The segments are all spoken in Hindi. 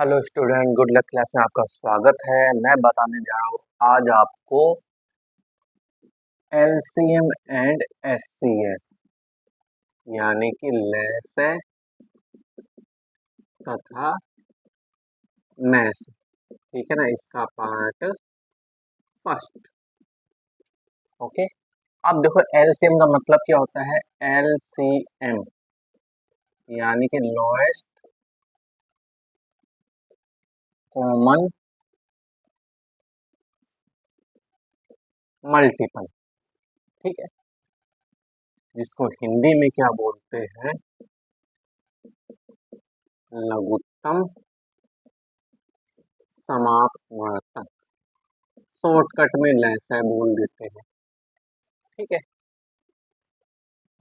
Hello student, good luck class में आपका स्वागत है। मैं बताने जा रहा हूँ आज आपको एलसीएम एंड एचसीएफ यानी कि लैसे तथा मैस। ठीक है ना, इसका पार्ट फर्स्ट। ओके, अब देखो एलसीएम का मतलब क्या होता है। एलसीएम यानी कि लोएस्ट कॉमन मल्टीपल। ठीक है, जिसको हिंदी में क्या बोलते हैं, लघुत्तम समापवर्तक। शॉर्टकट में लैसे बोल देते हैं। ठीक है,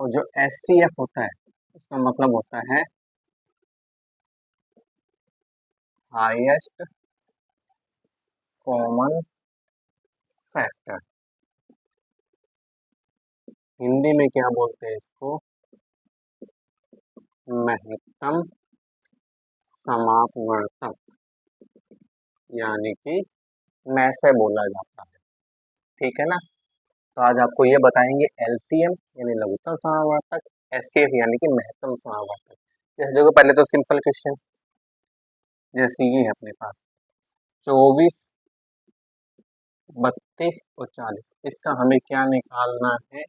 और जो एचसीएफ होता है उसका मतलब होता है हाईएस्ट कॉमन फैक्टर। हिंदी में क्या बोलते हैं इसको, महत्तम समापवर्तक यानी कि मैसे बोला जाता है। ठीक है ना, तो आज आपको ये बताएंगे एलसीएम यानी लघुत्तम समापवर्तक, एचसीएफ यानी कि महत्तम समापवर्तक। जैसे देखो, पहले तो सिंपल क्वेश्चन जैसे ये है अपने पास 24, 32 और 40, इसका हमें क्या निकालना है,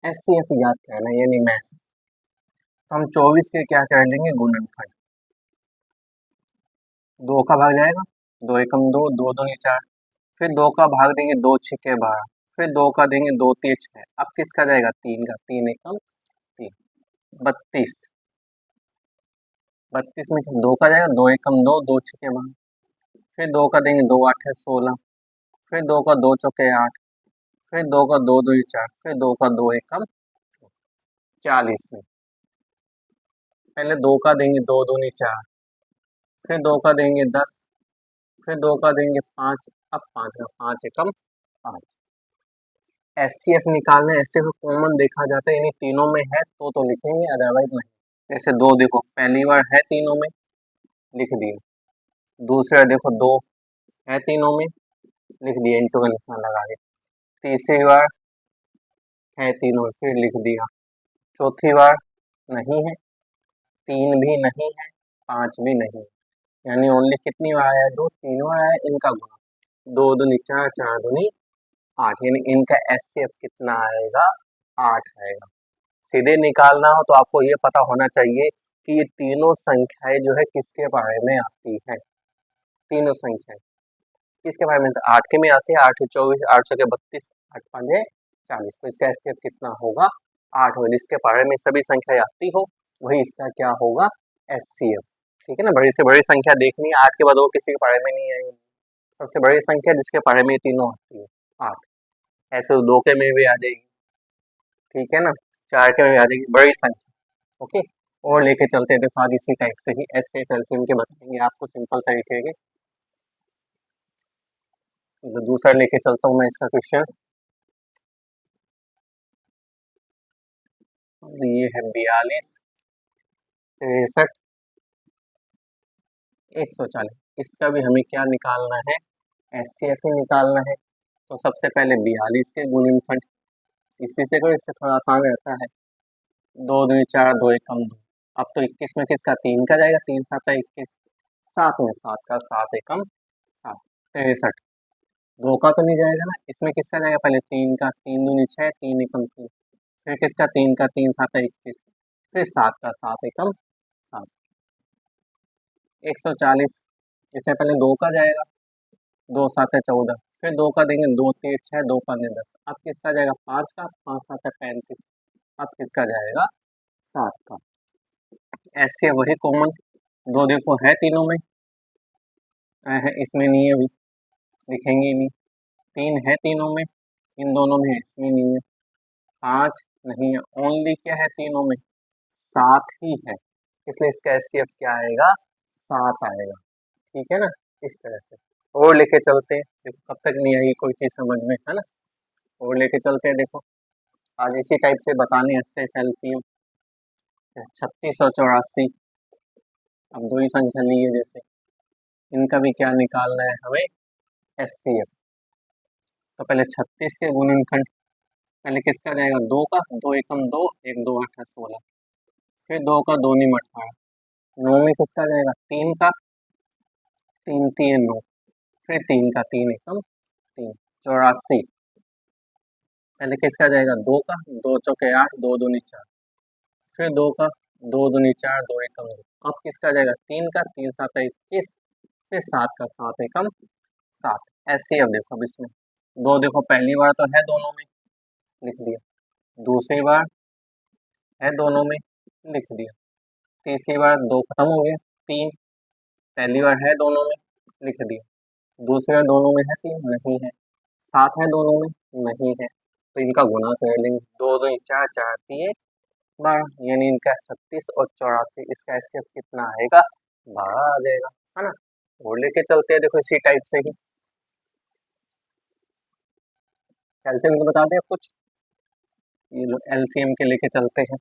एचसीएफ याद करना यानी मैस। तो हम 24 के क्या कर लेंगे, गुणनखंड। 2 का भाग जाएगा, 2 एकम 2, 2 दूनी 4। फिर 2 का भाग देंगे, 2 छिके 12। फिर 2 का देंगे, 2 तीय 6। अब किसका जाएगा, 3 का, 3 एकम 3, 32। 32 में 2 का जाएगा, 2 एकम 2, 2 छिके 12। फिर 2 का देंगे, 2 8 16। फिर 2 का 2 चौके 8। फिर 2 का 2 दूनी 4। फिर 2 का 2 एकम 40 में पहले 2 का देंगे, 2 दूनी 4। फिर 2 का देंगे 10। फिर 2 का देंगे 5। अब 5 का 5 एकम 5। एचसीएफ निकालना है, एचसीएफ कॉमन देखा जाता है, यानी तीनों में है तो लिखेंगे, अदरवाइज नहीं। जैसे 2 देखो, पहली बार है तीनों में, लिख दिया। दूसरा देखो 2 है तीनों में, लिख दिया, इंटू का निशान लगा के। तीसरी बार है तीनों में, फिर लिख दिया। चौथी बार नहीं है, 3 भी नहीं है, 5 भी नहीं है, यानी ओनली कितनी बार आया है, 2, 3 बार आया है। इनका गुना 2 दूनी 4, 4 दूनी 8, यानी इनका एचसीएफ कितना आएगा, 8 आएगा। सीधे निकालना हो तो आपको ये पता होना चाहिए कि ये तीनों संख्याएं जो है किसके बारे में आती है। तीनों संख्याएं किसके बारे में, 8 के में आती है। 8 24, 8 के 32, 8 5 40। तो इसका एचसीएफ कितना होगा, 8 होगा। जिसके बारे में सभी संख्याएं आती हो वही इसका क्या होगा, एचसीएफ। ठीक है ना, बड़ी से बड़ी संख्या देखनी है, 8 के बाद वो किसी के बारे में नहीं आएगी। सबसे बड़ी संख्या जिसके बारे में ये तीनों आती है 8। ऐसे तो 2 के में भी आ जाएगी, ठीक है ना, 4 के में भी आ जाएगी, बड़ी संख्या। ओके, और लेके चलते हैं, देखो आगे इसी टाइप से ही एचसीएफ एलसीएम के बताएंगे आपको सिंपल तरीके के। तो दूसरा लेके चलता हूँ मैं इसका क्वेश्चन। ये है 42, 63, 140। इसका भी हमें क्या निकालना है, एचसीएफ ही निकालना है। तो सबसे पहले 42 के गुणनखंड, इसी से करो, इससे थोड़ा आसान रहता है। 2 दूनी 4, 2 एकम 2। अब तो 21 में किसका, 3 का जाएगा, 3 7 21। 7 में 7 का 7 एकम 7, 63। 2 का तो नहीं जाएगा ना, इसमें किसका जाएगा, पहले 3 का, 3 दूनी 6, 3 एकम 3। फिर किसका, 3 का, 3 7 21। फिर 7 का 7 एकम 7, 140। इससे पहले 2 का जाएगा, 2 7 14। फिर 2 का देंगे, 2 3 6, 2 5 10। अब किसका जाएगा, 5 का, 5 7 35। अब किसका जाएगा, 7 का। ऐसे वही कॉमन, 2 देखो है तीनों में, है इसमें नहीं है, अभी लिखेंगे ही नहीं। 3 है तीनों में, इन दोनों में है, इसमें नहीं है। 5 नहीं है, ओनली क्या है तीनों में, 7 ही है, इसलिए इसका एचसीएफ क्या आएगा, 7 आएगा। ठीक है ना, इस तरह से और लेके चलते हैं। देखो कब तक नहीं आएगी कोई चीज समझ में, है ना। और लेके चलते हैं, देखो आज इसी टाइप से बताने एचसीएफ एलसीएम। 36 और 84, अब दो ही संख्या ली है जैसे, इनका भी क्या निकालना है हमें, एचसीएफ। तो पहले 36 के गुणनखंड, पहले किसका जाएगा, दो का, दो एकम दो, एक दो आठ 16, फिर दो का दो निम 18, नौ में किसका जाएगा, तीन का, तीन तीन नौ, फिर तीन का, तीन एकम तीन, 84, पहले किसका जाएगा, दो का, दो चौके आठ, दो दूनी चार, फिर दो का, दो दूनी चार, दो एकम दो, अब किसका जाएगा, तीन का, तीन सात 21, फिर सात का, सात एकम सात, ऐसे अब देखो, अब इसमें दो देखो, पहली बार तो है दोनों में, लिख दिया, दूसरी बार है दोनों में, लिख दिया, तीसरी बार दो खत्म हो गया, तीन, पहली बार है दोनों में, लिख दिया, दूसरी बार दोनों में है तीन, नहीं है, सात है दोनों में, नहीं है, तो इनका गुना कर लेंगे, दो दो चार, चार तीन 12, यानी इनका 36 और 84, इसका एचसीएफ कितना आएगा, 12 आ जाएगा, है ना। और लेके चलते हैं, देखो इसी टाइप से ही एलसीएम को बता दें कुछ, ये लो एलसीएम के लेके चलते हैं,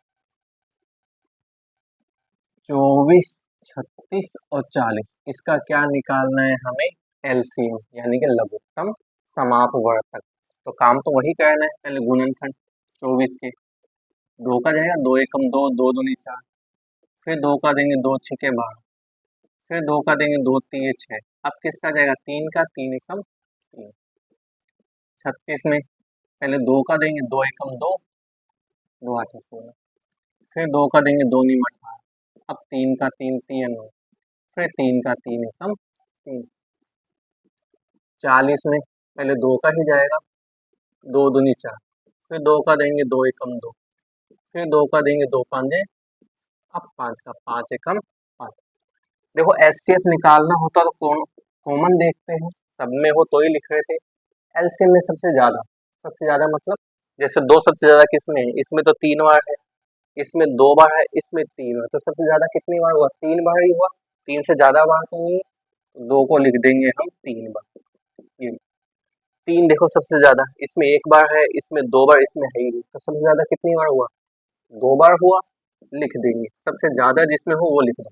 24, 36 और 40, इसका क्या निकालना है हमें, एलसीएम, यानी कि लघुत्तम समापवर्तक। तो काम तो वही करना है, पहले गुणनखंड 24 के, दो का जाएगा, दो एकम दो, दो दूनी चार, फिर दो का देंगे, दो छिके 12, फिर दो का देंगे, दो तीन 6, अब किसका जाएगा, तीन का, तीन एकम तीन, 36 में पहले दो का देंगे, दो एकम दो, दो आठ 16, फिर दो का देंगे, दो नीम 18, अब तीन का, तीन तीन 9, फिर तीन का, तीन एकम तीन, 40 में पहले दो का ही जाएगा, दो दूनी चार, फिर दो का देंगे, दो एकम दो, फिर दो का देंगे, दो पांजे, अब पांच का, पांच एकम पांच। देखो एचसीएफ निकालना होता तो कॉमन देखते हैं, सब में हो तो ही लिख रहे थे, एलसीएम में सबसे ज्यादा मतलब, जैसे दो सबसे ज्यादा किसमें है, इसमें तो तीन बार है, इसमें दो बार है, इसमें तीन बार, तो सबसे ज्यादा कितनी बार हुआ, तीन बार ही हुआ, तीन से ज्यादा बार तो नहीं है, तो दो को लिख देंगे हम तीन बार, ये तीन देखो सबसे ज्यादा, इसमें एक बार है, इसमें दो बार, इसमें है ही नहीं, तो सबसे ज्यादा कितनी बार हुआ, दो बार हुआ, लिख देंगे, सबसे ज्यादा जिसमें हो वो लिख दो।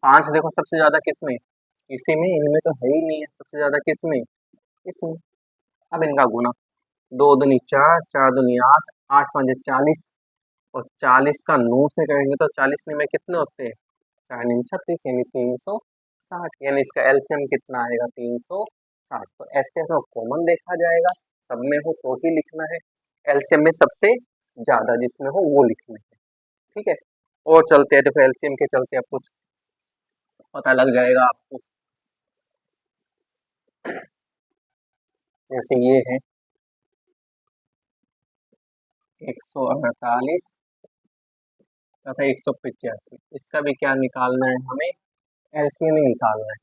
पांच देखो सबसे ज्यादा किसमें, इसी में, इनमें तो है ही नहीं है, सबसे ज्यादा किसमें, इसमें, अब इनका गुना, दो दूनी चार, चार दूनी आठ, आठ पांच 40, और 40 का 9 से करेंगे तो 40 में कितने होते हैं, चार नीम 36, यानी 360, यानी इसका एलसीएम कितना आएगा, 360, तो ऐसे तो कॉमन देखा जाएगा, सब में हो तो ही लिखना है, एलसीएम में सबसे ज्यादा जिसमें हो वो लिखना है, ठीक है। और चलते हैं, देखो एलसीएम के चलते अब कुछ पता लग जाएगा आपको, जैसे ये है 148 तथा 185, इसका भी क्या निकालना है हमें, एलसीएम ही निकालना है।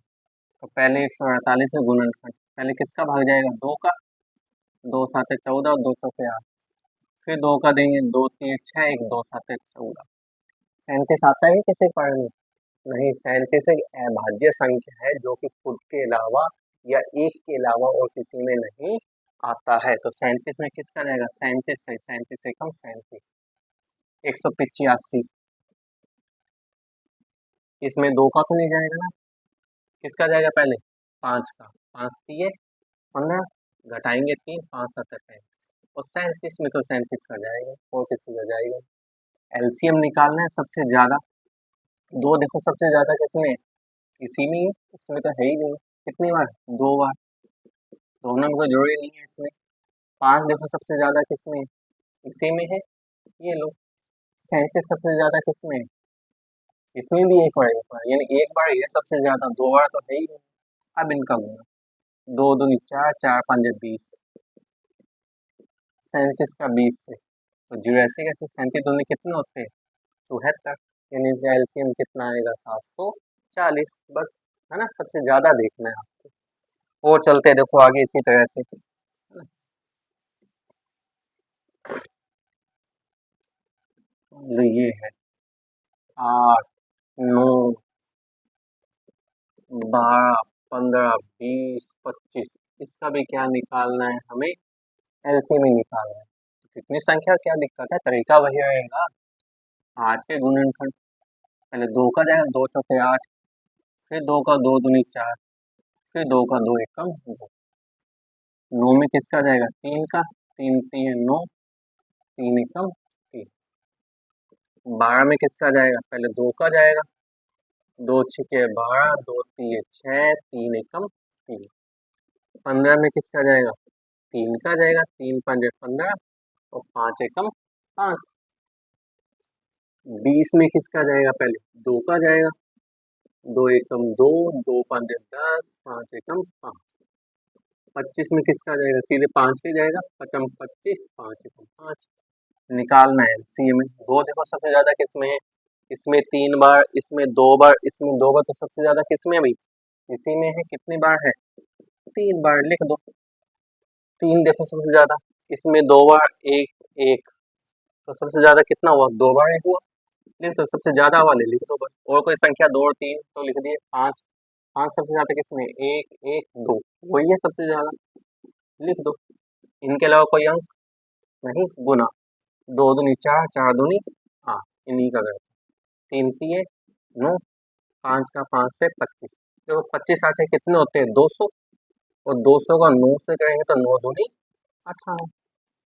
तो पहले 148 का गुणनखंड, पहले किसका भाग जाएगा, दो का, दो सात 14, दो चौके 8, फिर दो का देंगे, दो तीन 6, एक दो सात 14, 37 आता है किसी पढ़ में, नहीं, 37 एक अभाज्य संख्या है जो कि खुद के अलावा या एक के अलावा और किसी में नहीं आता है, तो 37 में किसका जाएगा, 37 का, 37 एकम 37, 185, इसमें दो का तो नहीं जाएगा ना, किसका जाएगा पहले, पांच का, पांच तीय 15, घटाएंगे तीन, पांच सत्तर 35, और 37 में तो 37 का जाएगा, और किसी का जाएगा। एलसीएम निकालना है सबसे ज्यादा, दो देखो सबसे ज्यादा किसमें, इसी में है, इसमें तो है ही नहीं, कितनी बार, दो बार, दोनों में कोई जरूरी नहीं है इसमें। पांच देखो सबसे ज्यादा किसमें, इसी में है, ये लो। 37 सबसे ज्यादा किसमें है, इसमें भी एक बार, यानी एक बार ये सबसे ज्यादा, दो बार तो है ही नहीं। अब इनका गुना, दो दूनी चार, चार पांच 20, 37 का 20 से, तो जीरो ऐसे कैसे, 37 दूनी कितने होते हैं, 74, यानी इसका एलसीएम कितना आएगा, 740, बस, है ना, सबसे ज्यादा देखना है आपको। और चलते हैं, देखो आगे इसी तरह से, ये है 8, 9, 12, 15, 20, 25, इसका भी क्या निकालना है हमें, एलसीएम ही निकालना है। तो कितनी संख्या क्या दिक्कत है, तरीका वही रहेगा, 8 के गुणनखंड, पहले 2 का जाएगा 2 चौके 8, फिर 2 का 2 दूनी 4, फिर 2 का 2 एकम 2। 9 में किसका जाएगा 3 का, 3 3 9, 3 एकम 3। 12 में किसका जाएगा, पहले 2 का जाएगा, 2 छिके 12, 2 3 6, 3 एकम 3। 15 में किसका जाएगा, 3 का जाएगा, 3 5 15 और 5 एकम 5। 20 में किसका जाएगा, पहले 2 का जाएगा, 2 एकम 2, 2 5 10, 5 एकम 5। 25 में किसका जाएगा, सीधे 5 के जाएगा, 5 25, 5 एकम 5। निकालना है एलसीएम में। दो देखो सबसे ज्यादा किसमें है, इसमें 3 बार, इसमें 2 बार, इसमें 2 बार, तो सबसे ज्यादा किसमें है भाई, इसी में है। कितनी बार है, 3 बार, लिख दो। 3 देखो सबसे ज्यादा, इसमें 2 बार, एक एक, तो सबसे ज्यादा कितना हुआ, 2 बार एक हुआ, लिख दो। सबसे ज्यादा वाले लिख दो बस, और कोई संख्या 2 और 3 तो लिख दिए। 5, 5 सबसे ज्यादा किसमें, 1 1 2, वही है सबसे ज्यादा, लिख दो। इनके अलावा कोई अंक नहीं, गुना, 2 दूनी 4, 4 दूनी 8, इन्हीं का करते। 3 3 9, 5 का 5 से 25, देखो 25 आठे कितने होते हैं, 200, और 200 का 9 से करेंगे तो 9 दूनी 18,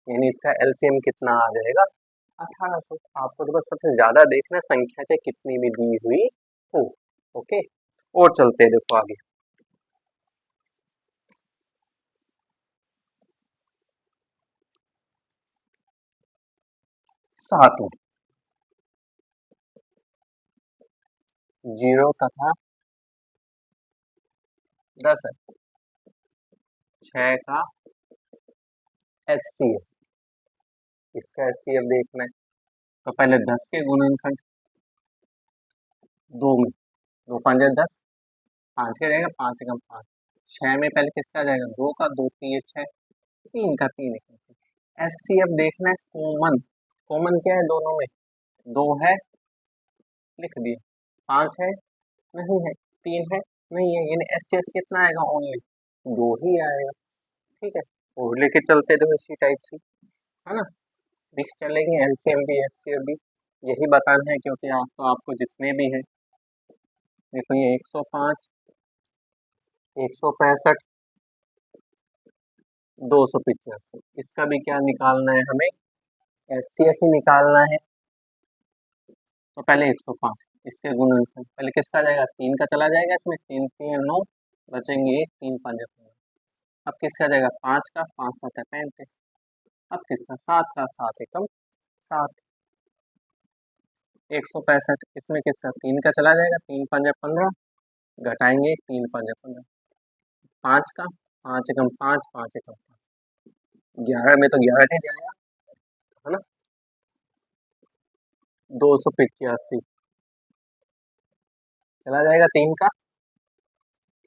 यानी इसका एलसीएम कितना आ जाएगा, 1800। आपको तो बस सबसे ज्यादा देखना संख्या चाहे कितनी भी दी हुई हो। ओके, और चलते हैं, देखो आगे। 7 0 तथा 10 है, 6 का एचसीएफ, इसका एचसीएफ देखना है। तो पहले 10 के गुणनखंड, 2 में 2 5 10, 5 का जाएगा, 5 एकम 5। 6 में पहले किसका जाएगा, 2 का 2 3 6, 3 का 3 एकम। एचसीएफ देखना है कॉमन, कॉमन क्या है दोनों में, 2 है, लिख दिया। 5 है, नहीं है। 3 है, नहीं है, यानी एचसीएफ कितना आएगा, ओनली 2 ही आएगा। ठीक है, और लेके चलते देखो इसी टाइप से, है ना, मिक्स चलेंगे, एलसीएम भी एचसीएफ भी, यही बताना है, क्योंकि आज तो आपको जितने भी हैं, देखो ये 105, 165, 285, इसका भी क्या निकालना है हमें, एचसीएफ ही निकालना है। तो पहले 105, इसके गुणनखंड, पहले किसका जाएगा, 3 का चला जाएगा, इसमें 3 3 9, बचेंगे 1, 3 5 15। अब किसका जाएगा, 5 का, 5 7 35। अब किसका, 7 का, 7 एकम 7। 165, इसमें किसका, 3 का चला जाएगा, 3 5 15, घटाएंगे 3 5 15। 5 का, 5 एकम 5, 5 एकम 5, 11 में तो 11 नहीं जाएगा, है ना। 285 चला जाएगा, 3 का,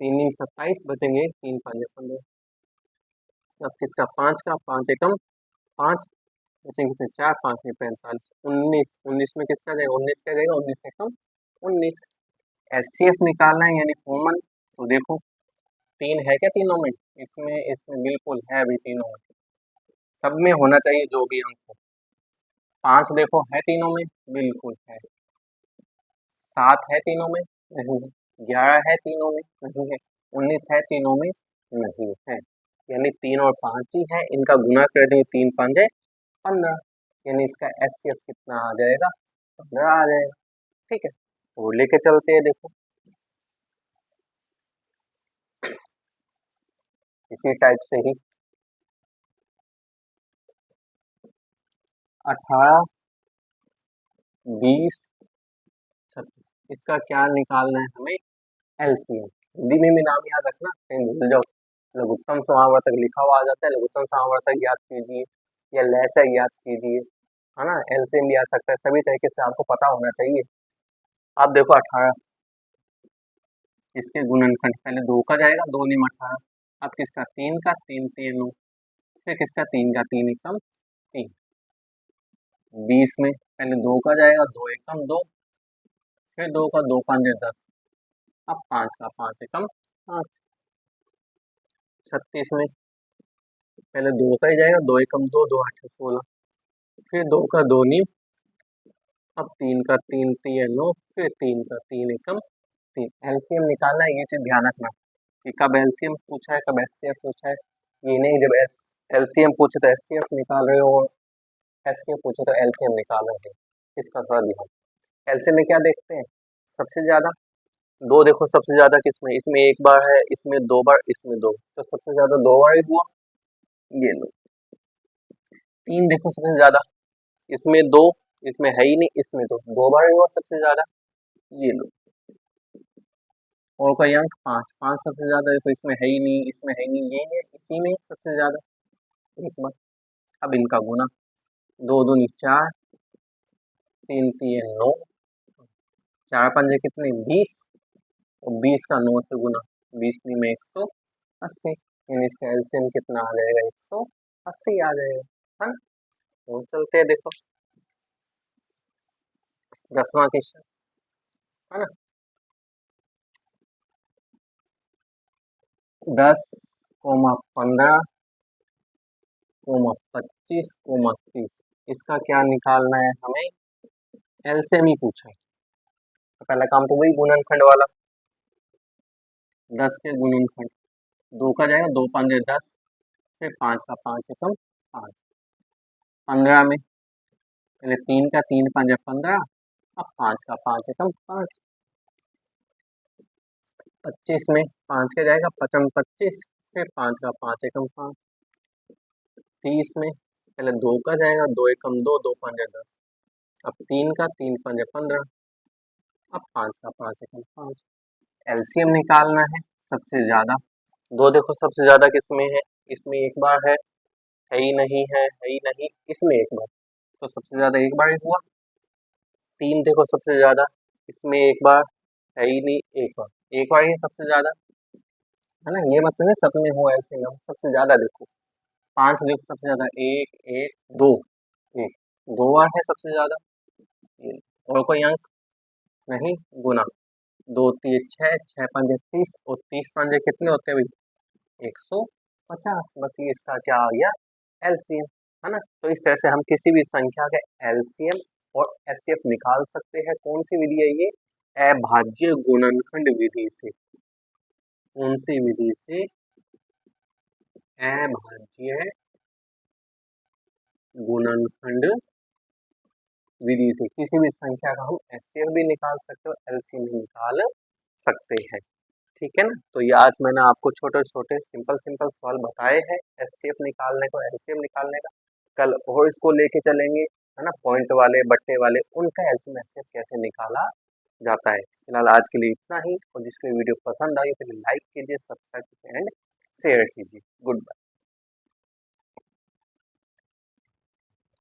3 27, बचेंगे 3 5 15। अब किसका, 5 का, 5 एकम 5, बचेंगे फिर 4 5 में 45, 19, 19 में किसका जाएगा, 19 का जाएगा, 19 एकम 19। एचसीएफ निकालना है यानी कॉमन, तो देखो 3 है क्या तीनों में, इसमें इसमें बिल्कुल है, अभी तीनों में, सब में होना चाहिए जो भी अंक हो। 5 देखो है तीनों में, बिल्कुल है। 7 है तीनों में, नहीं है। 11 है तीनों में, नहीं है। 19 है तीनों में, नहीं है। यानी 3 और 5 ही है, इनका गुना कर देंगे, 3 5 15, यानी इसका एचसीएफ कितना आ जाएगा, 15 आ जाएगा। ठीक है, वो लेके चलते हैं, देखो इसी टाइप से ही 18 20 36, इसका क्या निकालना है हमें, एलसीएम। हिंदी में भी नाम याद रखना, कहीं भूल जाओ। लघुत्तम समावर्तक लिखा हुआ आ जाता है, लघुत्तम समावर्तक याद कीजिए या लहसा याद कीजिए, है ना। एलसीएम भी आ सकता है, सभी तरीके से आपको पता होना चाहिए। आप देखो 18, इसके गुणनखंड, पहले 2 का जाएगा, 2 निम 18। अब किसका, 3 का, 3 3 9, फिर किसका, 3 का 3 एकम 3। 20 में पहले 2 का जाएगा, 2 एकम 2, फिर 2 का 2 5 10, अब 5 का 5 एकम 5। 36 में पहले 2 का ही जाएगा, 2 एकम 2, 2 8 16, फिर 2 का 2 नीम अब 3 का 3 3 9, फिर 3 का 3 एकम 3। एलसीएम निकालना है, ये चीज ध्यान रखना कि कब एलसीएम पूछा है कब एचसीएफ पूछा है। ये नहीं जब एलसीएम पूछे तो एचसीएफ निकाल रहे हो और एचसीएफ पूछे तो एलसीएम निकाल रहे हो, इसका थोड़ा ध्यान। एलसीएम में क्या देखते हैं, सबसे ज्यादा दो देखो, सबसे ज्यादा किसमें, इसमें एक बार है, इसमें दो बार, इसमें दो, तो सबसे ज्यादा दो बार ही हुआ, ये लो। 3 देखो सबसे ज्यादा, इसमें दो, इसमें है ही नहीं, इसमें दो बार ही हुआ सबसे ज्यादा, ये लो। और कोई अंक 5, 5 सबसे ज्यादा देखो, इसमें है ही नहीं, इसमें है ही नहीं, ये है, इसी में सबसे ज्यादा एक बार। अब इनका गुना, 2 दूनी 4, 3 3 9, 4 पंजे कितने 20, और 20 का 9 से गुना, 20 में 180, यानी इसका एलसीएम कितना आ जाएगा, 180 आ जाएगा, है ना। तो चलते हैं, देखो 10वां क्वेश्चन, है ना। 10, 15, 25, 30, इसका क्या निकालना है हमें, एलसीएम ही पूछा है। तो पहला काम तो वही गुणनखंड वाला, 10 के गुणनखंड, 2 का जाएगा 2 पंजे 10, फिर 5 का 5 एकम 5, 15 में पहले 3 का 3 पंजे 15, अब 5 का 5 एकम 5, 25 में 5 का जाएगा 55 25, फिर 5 का 5 एकम 5, 30 में पहले 2 का जाएगा 2 एकम 2, 2 पंजे 10, अब 3 का 3 पंजे 15, अब 5 का 5 एकम 5। एलसीएम निकालना है सबसे ज्यादा, दो देखो सबसे ज्यादा किसमें है, इसमें एक बार है ही नहीं, है ही नहीं, इसमें एक बार, तो सबसे ज्यादा एक बार ही हुआ। 3 देखो सबसे ज्यादा, इसमें एक बार है ही नहीं, एक बार ही है सबसे ज्यादा, है ना। ये मतलब सब में हो एलसीएम, सबसे ज्यादा देखो। 5 देखो सबसे ज्यादा, एक एक दो, एक दो बार है सबसे ज्यादा, ये। और कोई अंक नहीं, गुना, 2 3 6, 6 पंजे 30, और 30 पंजे कितने होते हैं भाई, 150, बस ये इसका क्या आ गया, एलसीएम, है ना। तो इस तरह से हम किसी भी संख्या के एलसीएम और एचसीएफ निकाल सकते हैं। कौन सी विधि है ये, अभाज्य गुणनखंड विधि से। कौन सी विधि से, अभाज्य गुणनखंड विधि से किसी भी संख्या का हम एचसीएफ भी निकाल सकते हो, एलसीएम भी निकाल सकते हैं, ठीक है ना। तो ये आज मैंने आपको छोटे छोटे सिंपल सिंपल सवाल बताए हैं एचसीएफ निकालने को, एलसीएम निकालने का। कल और इसको लेके चलेंगे, है ना, पॉइंट वाले बट्टे वाले, उनका एलसीएम एचसीएफ कैसे निकाला जाता है। फिलहाल आज के लिए इतना ही, और जिसको वीडियो पसंद आई तो लाइक कीजिए, सब्सक्राइब कीजिए एंड शेयर कीजिए। Good bye.